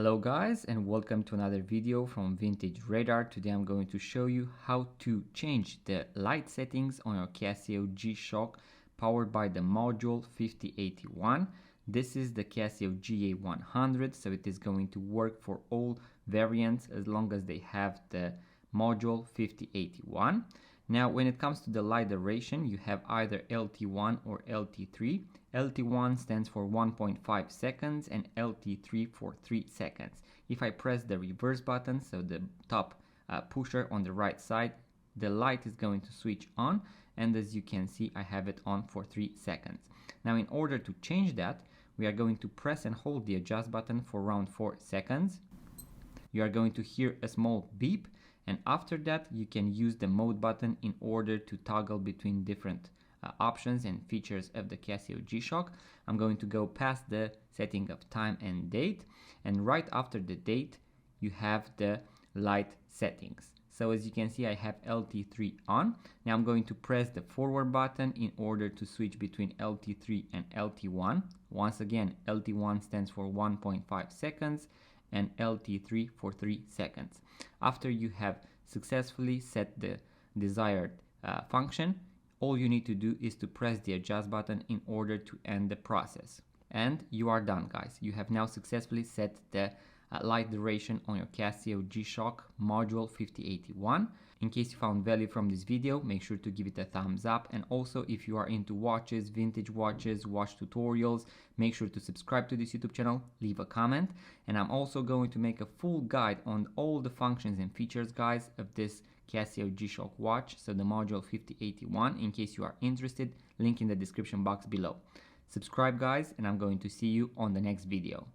Hello guys, and welcome to another video from Vintage Radar. Today I'm going to show you how to change the light settings on your Casio G-Shock powered by the module 5081. This is the Casio GA100, so it is going to work for all variants as long as they have the module 5081. Now when it comes to the light duration, you have either LT1 or LT3. LT1 stands for 1.5 seconds and LT3 for 3 seconds. If I press the reverse button, so the top pusher on the right side, the light is going to switch on, and as you can see I have it on for 3 seconds. Now in order to change that, we are going to press and hold the adjust button for around 4 seconds. You are going to hear a small beep, and after that you can use the mode button in order to toggle between different options and features of the Casio G-Shock. I'm going to go past the setting of time and date, and right after the date you have the light settings. So as you can see I have LT3 on. Now I'm going to press the forward button in order to switch between LT3 and LT1. Once again, LT1 stands for 1.5 seconds and LT3 for 3 seconds. After you have successfully set the desired function, all you need to do is to press the adjust button in order to end the process. And you are done, guys. You have now successfully set the light duration on your Casio G-Shock module 5081. In case you found value from this video, make sure to give it a thumbs up, and also if you are into watches, vintage watches, watch tutorials, make sure to subscribe to this YouTube channel, leave a comment, and I'm also going to make a full guide on all the functions and features, guys, of this Casio G-Shock watch, so the module 5081, in case you are interested, link in the description box below. Subscribe, guys, and I'm going to see you on the next video.